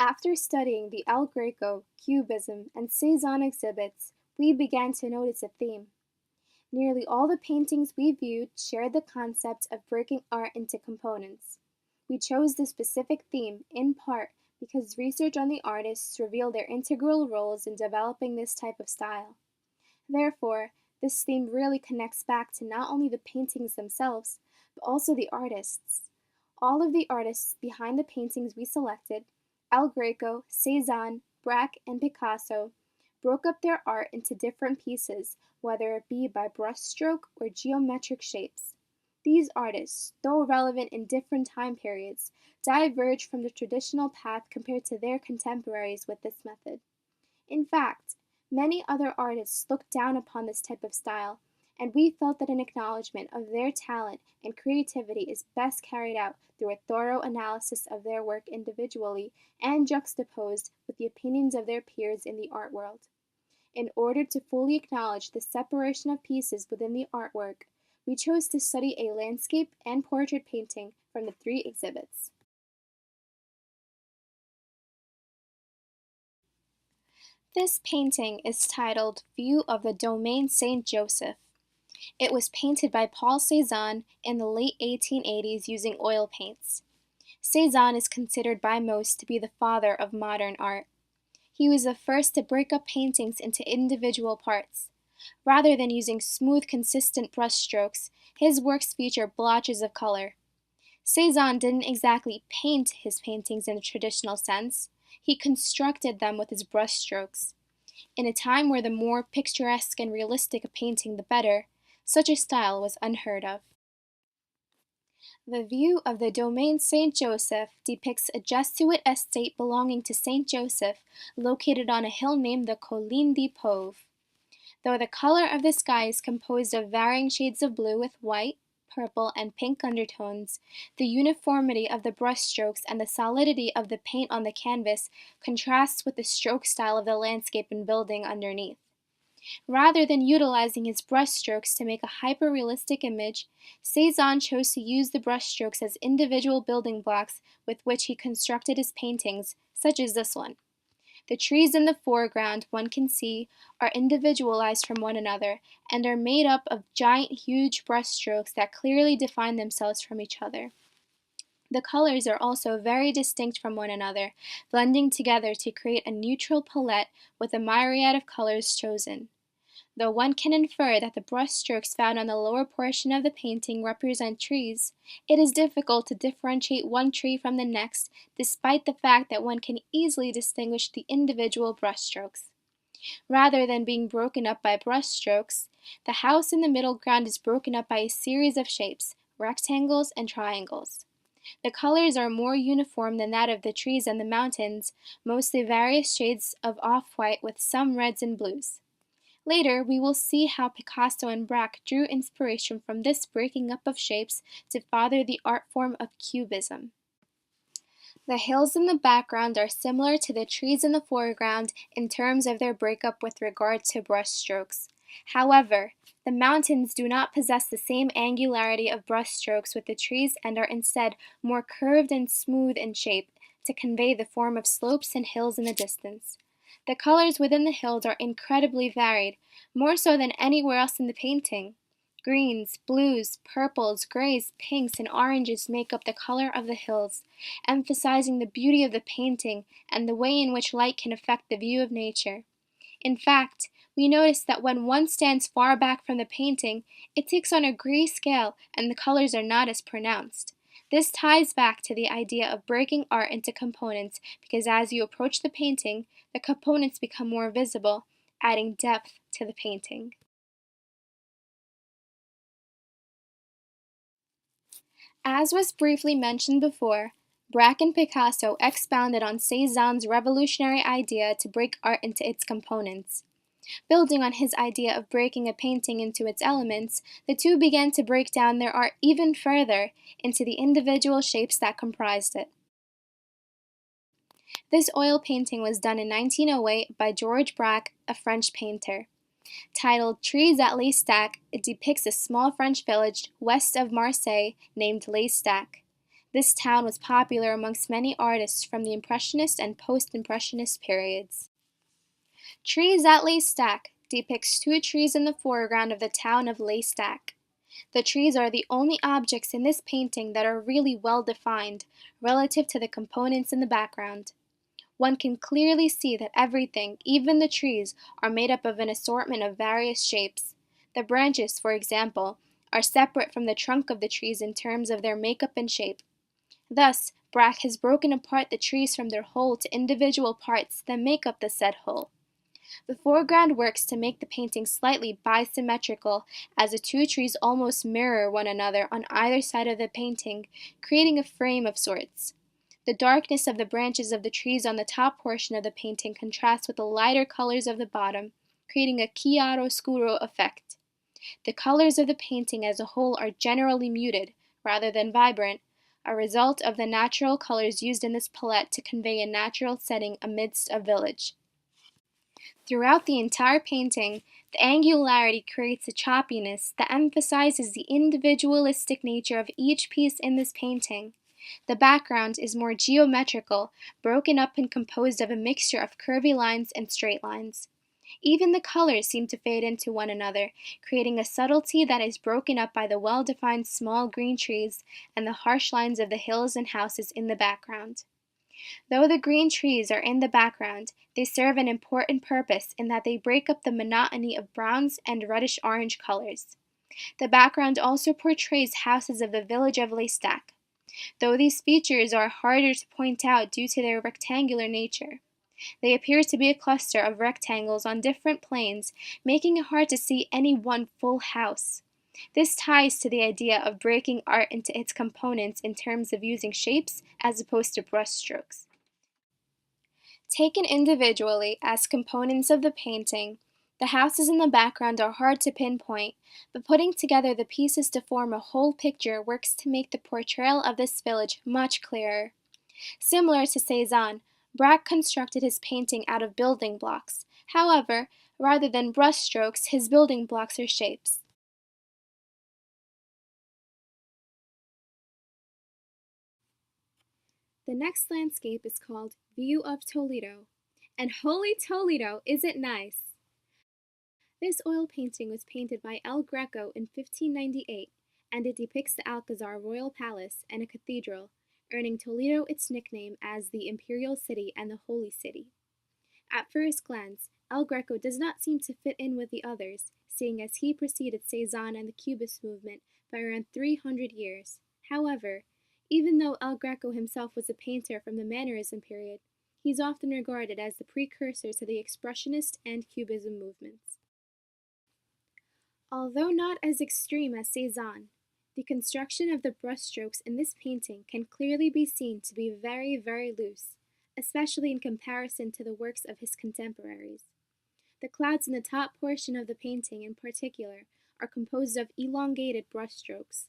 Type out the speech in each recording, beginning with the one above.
After studying the El Greco, Cubism, and Cezanne exhibits, we began to notice a theme. Nearly all the paintings we viewed shared the concept of breaking art into components. We chose this specific theme, in part, because research on the artists revealed their integral roles in developing this type of style. Therefore, this theme really connects back to not only the paintings themselves, but also the artists. All of the artists behind the paintings we selected, El Greco, Cezanne, Braque, and Picasso, broke up their art into different pieces, whether it be by brushstroke or geometric shapes. These artists, though relevant in different time periods, diverged from the traditional path compared to their contemporaries with this method. In fact, many other artists looked down upon this type of style, and we felt that an acknowledgement of their talent and creativity is best carried out through a thorough analysis of their work individually and juxtaposed with the opinions of their peers in the art world. In order to fully acknowledge the separation of pieces within the artwork, we chose to study a landscape and portrait painting from the three exhibits. This painting is titled View of the Domaine Saint Joseph. It was painted by Paul Cézanne in the late 1880s using oil paints. Cézanne is considered by most to be the father of modern art. He was the first to break up paintings into individual parts. Rather than using smooth, consistent brushstrokes, his works feature blotches of color. Cézanne didn't exactly paint his paintings in a traditional sense. He constructed them with his brushstrokes. In a time where the more picturesque and realistic a painting the better, such a style was unheard of. The view of the Domaine Saint Joseph depicts a Jesuit estate belonging to Saint Joseph, located on a hill named the Colline des Pauves. Though the color of the sky is composed of varying shades of blue with white, purple, and pink undertones, the uniformity of the brushstrokes and the solidity of the paint on the canvas contrasts with the stroke style of the landscape and building underneath. Rather than utilizing his brushstrokes to make a hyper-realistic image, Cézanne chose to use the brushstrokes as individual building blocks with which he constructed his paintings, such as this one. The trees in the foreground, one can see, are individualized from one another and are made up of giant, huge brushstrokes that clearly define themselves from each other. The colors are also very distinct from one another, blending together to create a neutral palette with a myriad of colors chosen. Though one can infer that the brushstrokes found on the lower portion of the painting represent trees, it is difficult to differentiate one tree from the next, despite the fact that one can easily distinguish the individual brushstrokes. Rather than being broken up by brushstrokes, the house in the middle ground is broken up by a series of shapes, rectangles and triangles. The colors are more uniform than that of the trees and the mountains, mostly various shades of off-white with some reds and blues. Later, we will see how Picasso and Braque drew inspiration from this breaking up of shapes to father the art form of Cubism. The hills in the background are similar to the trees in the foreground in terms of their breakup with regard to brushstrokes. However, the mountains do not possess the same angularity of brushstrokes with the trees and are instead more curved and smooth in shape to convey the form of slopes and hills in the distance. The colors within the hills are incredibly varied, more so than anywhere else in the painting. Greens, blues, purples, grays, pinks, and oranges make up the color of the hills, emphasizing the beauty of the painting and the way in which light can affect the view of nature. In fact, we notice that when one stands far back from the painting, it takes on a gray scale and the colors are not as pronounced. This ties back to the idea of breaking art into components because as you approach the painting, the components become more visible, adding depth to the painting. As was briefly mentioned before, Braque and Picasso expounded on Cézanne's revolutionary idea to break art into its components. Building on his idea of breaking a painting into its elements, the two began to break down their art even further into the individual shapes that comprised it. This oil painting was done in 1908 by Georges Braque, a French painter. Titled Trees at L'Estaque, it depicts a small French village west of Marseille named L'Estaque. This town was popular amongst many artists from the Impressionist and Post-Impressionist periods. Trees at Laystack depicts two trees in the foreground of the town of Laystack. The trees are the only objects in this painting that are really well defined relative to the components in the background. One can clearly see that everything, even the trees, are made up of an assortment of various shapes. The branches, for example, are separate from the trunk of the trees in terms of their makeup and shape. Thus, Braque has broken apart the trees from their whole to individual parts that make up the said whole. The foreground works to make the painting slightly bisymmetrical, as the two trees almost mirror one another on either side of the painting, creating a frame of sorts. The darkness of the branches of the trees on the top portion of the painting contrasts with the lighter colors of the bottom, creating a chiaro-scuro effect. The colors of the painting as a whole are generally muted, rather than vibrant, a result of the natural colors used in this palette to convey a natural setting amidst a village. Throughout the entire painting, the angularity creates a choppiness that emphasizes the individualistic nature of each piece in this painting. The background is more geometrical, broken up and composed of a mixture of curvy lines and straight lines. Even the colors seem to fade into one another, creating a subtlety that is broken up by the well-defined small green trees and the harsh lines of the hills and houses in the background. Though the green trees are in the background, they serve an important purpose in that they break up the monotony of browns and reddish-orange colors. The background also portrays houses of the village of Laystack, though these features are harder to point out due to their rectangular nature. They appear to be a cluster of rectangles on different planes, making it hard to see any one full house. This ties to the idea of breaking art into its components in terms of using shapes as opposed to brushstrokes. Taken individually as components of the painting, the houses in the background are hard to pinpoint, but putting together the pieces to form a whole picture works to make the portrayal of this village much clearer. Similar to Cézanne, Braque constructed his painting out of building blocks. However, rather than brushstrokes, his building blocks are shapes. The next landscape is called View of Toledo. And holy Toledo, is it nice! This oil painting was painted by El Greco in 1598, and it depicts the Alcazar royal palace and a cathedral, earning Toledo its nickname as the Imperial City and the Holy City. At first glance, El Greco does not seem to fit in with the others, seeing as he preceded Cézanne and the Cubist movement by around 300 years. However, even though El Greco himself was a painter from the Mannerism period, he is often regarded as the precursor to the Expressionist and Cubism movements. Although not as extreme as Cézanne, the construction of the brushstrokes in this painting can clearly be seen to be very, very loose, especially in comparison to the works of his contemporaries. The clouds in the top portion of the painting in particular are composed of elongated brushstrokes.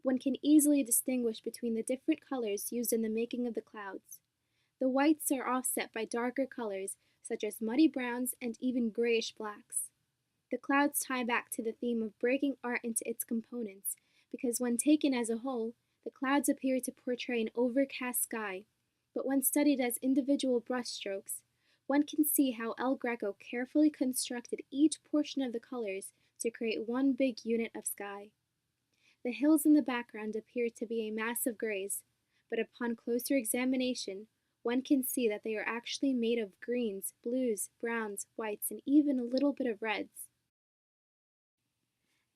One can easily distinguish between the different colors used in the making of the clouds. The whites are offset by darker colors such as muddy browns and even grayish blacks. The clouds tie back to the theme of breaking art into its components, because when taken as a whole, the clouds appear to portray an overcast sky, but when studied as individual brushstrokes, one can see how El Greco carefully constructed each portion of the colors to create one big unit of sky. The hills in the background appear to be a mass of grays, but upon closer examination, one can see that they are actually made of greens, blues, browns, whites, and even a little bit of reds.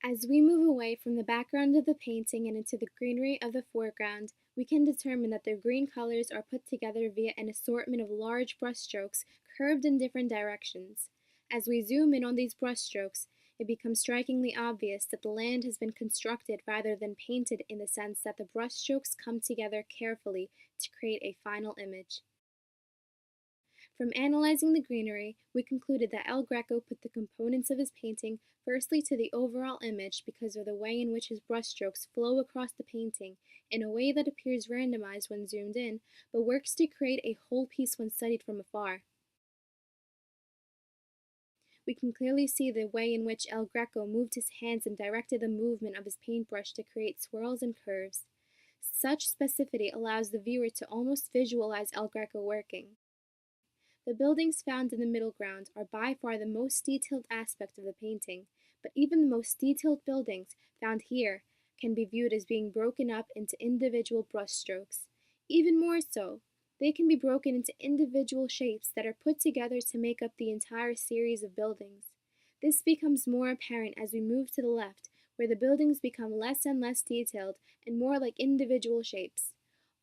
As we move away from the background of the painting and into the greenery of the foreground, we can determine that the green colors are put together via an assortment of large brushstrokes curved in different directions. As we zoom in on these brushstrokes, it becomes strikingly obvious that the land has been constructed rather than painted, in the sense that the brushstrokes come together carefully to create a final image. From analyzing the greenery, we concluded that El Greco put the components of his painting firstly to the overall image because of the way in which his brushstrokes flow across the painting in a way that appears randomized when zoomed in, but works to create a whole piece when studied from afar. We can clearly see the way in which El Greco moved his hands and directed the movement of his paintbrush to create swirls and curves. Such specificity allows the viewer to almost visualize El Greco working. The buildings found in the middle ground are by far the most detailed aspect of the painting, but even the most detailed buildings found here can be viewed as being broken up into individual brushstrokes. Even more so, they can be broken into individual shapes that are put together to make up the entire series of buildings. This becomes more apparent as we move to the left, where the buildings become less and less detailed and more like individual shapes.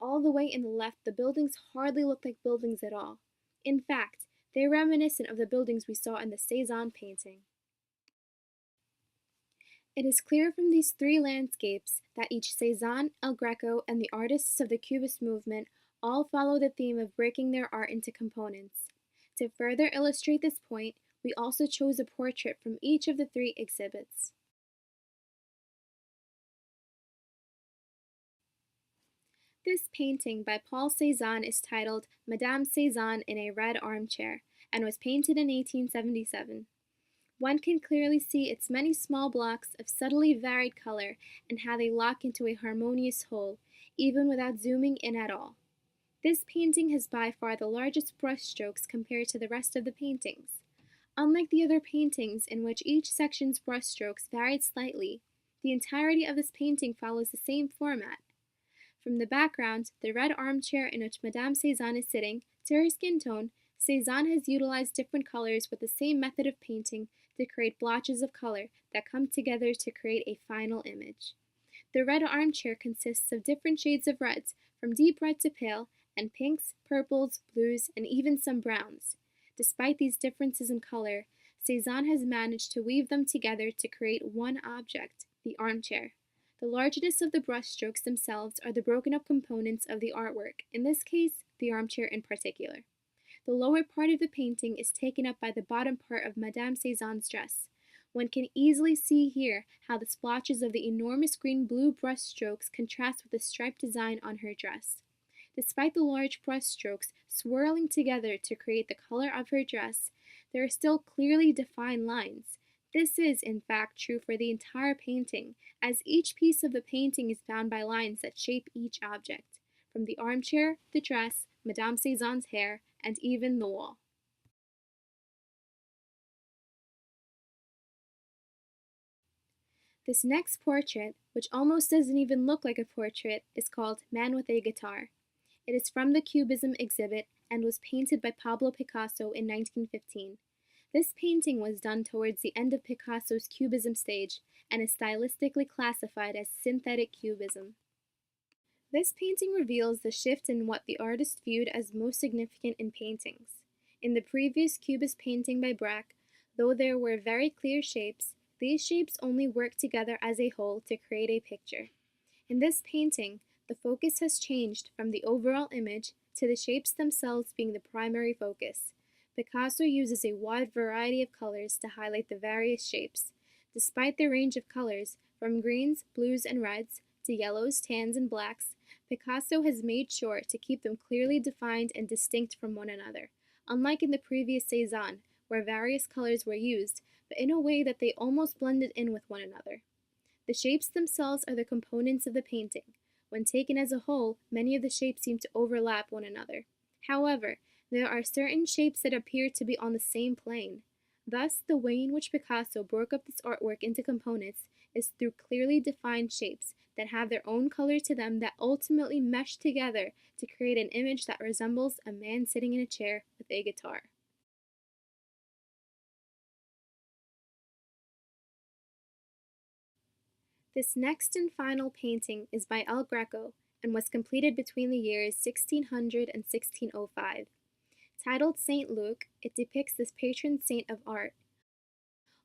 All the way in the left, the buildings hardly look like buildings at all. In fact, they are reminiscent of the buildings we saw in the Cezanne painting. It is clear from these three landscapes that each Cezanne, El Greco, and the artists of the Cubist movement all follow the theme of breaking their art into components. To further illustrate this point, we also chose a portrait from each of the three exhibits. This painting by Paul Cézanne is titled Madame Cézanne in a Red Armchair and was painted in 1877. One can clearly see its many small blocks of subtly varied color and how they lock into a harmonious whole, even without zooming in at all. This painting has by far the largest brushstrokes compared to the rest of the paintings. Unlike the other paintings in which each section's brushstrokes varied slightly, the entirety of this painting follows the same format. From the background, the red armchair in which Madame Cézanne is sitting, to her skin tone, Cézanne has utilized different colors with the same method of painting to create blotches of color that come together to create a final image. The red armchair consists of different shades of reds, from deep red to pale, and pinks, purples, blues, and even some browns. Despite these differences in color, Cézanne has managed to weave them together to create one object, the armchair. The largeness of the brushstrokes themselves are the broken up components of the artwork, in this case, the armchair in particular. The lower part of the painting is taken up by the bottom part of Madame Cézanne's dress. One can easily see here how the splotches of the enormous green-blue brushstrokes contrast with the striped design on her dress. Despite the large brushstrokes swirling together to create the color of her dress, there are still clearly defined lines. This is, in fact, true for the entire painting, as each piece of the painting is bound by lines that shape each object, from the armchair, the dress, Madame Cézanne's hair, and even the wall. This next portrait, which almost doesn't even look like a portrait, is called Man with a Guitar. It is from the Cubism exhibit and was painted by Pablo Picasso in 1915. This painting was done towards the end of Picasso's Cubism stage and is stylistically classified as synthetic Cubism. This painting reveals the shift in what the artist viewed as most significant in paintings. In the previous Cubist painting by Braque, though there were very clear shapes, these shapes only work together as a whole to create a picture. In this painting, the focus has changed from the overall image to the shapes themselves being the primary focus. Picasso uses a wide variety of colors to highlight the various shapes. Despite the range of colors, from greens, blues, and reds, to yellows, tans, and blacks, Picasso has made sure to keep them clearly defined and distinct from one another, unlike in the previous Cézanne, where various colors were used, but in a way that they almost blended in with one another. The shapes themselves are the components of the painting. When taken as a whole, many of the shapes seem to overlap one another. However, there are certain shapes that appear to be on the same plane. Thus, the way in which Picasso broke up this artwork into components is through clearly defined shapes that have their own color to them that ultimately mesh together to create an image that resembles a man sitting in a chair with a guitar. This next and final painting is by El Greco and was completed between the years 1600 and 1605. Titled Saint Luke, it depicts this patron saint of art.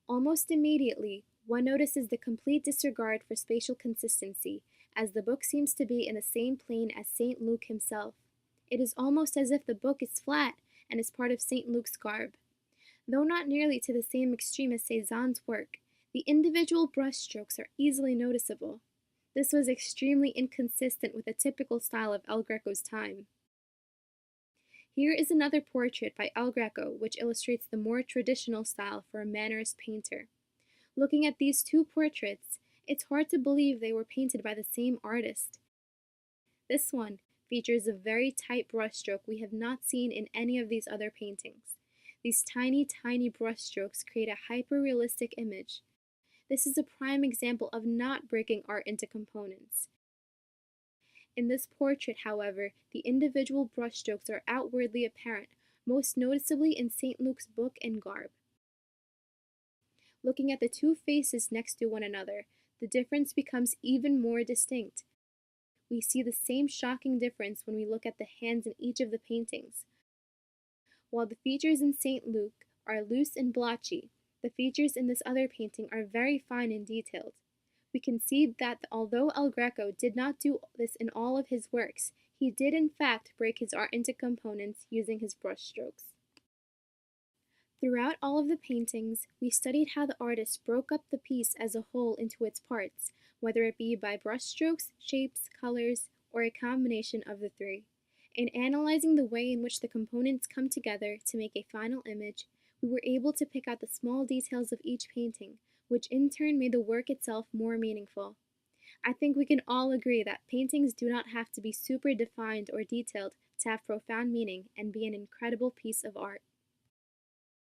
Almost immediately, one notices the complete disregard for spatial consistency, as the book seems to be in the same plane as Saint Luke himself. It is almost as if the book is flat and is part of Saint Luke's garb. Though not nearly to the same extreme as Cézanne's work, the individual brushstrokes are easily noticeable. This was extremely inconsistent with the typical style of El Greco's time. Here is another portrait by El Greco which illustrates the more traditional style for a Mannerist painter. Looking at these two portraits, it's hard to believe they were painted by the same artist. This one features a very tight brushstroke we have not seen in any of these other paintings. These tiny, tiny brushstrokes create a hyper-realistic image. This is a prime example of not breaking art into components. In this portrait, however, the individual brushstrokes are outwardly apparent, most noticeably in St. Luke's book and garb. Looking at the two faces next to one another, the difference becomes even more distinct. We see the same shocking difference when we look at the hands in each of the paintings. While the features in St. Luke are loose and blotchy, the features in this other painting are very fine and detailed. We can see that although El Greco did not do this in all of his works, he did in fact break his art into components using his brushstrokes. Throughout all of the paintings, we studied how the artist broke up the piece as a whole into its parts, whether it be by brushstrokes, shapes, colors, or a combination of the three. In analyzing the way in which the components come together to make a final image, we were able to pick out the small details of each painting, which in turn made the work itself more meaningful. I think we can all agree that paintings do not have to be super defined or detailed to have profound meaning and be an incredible piece of art.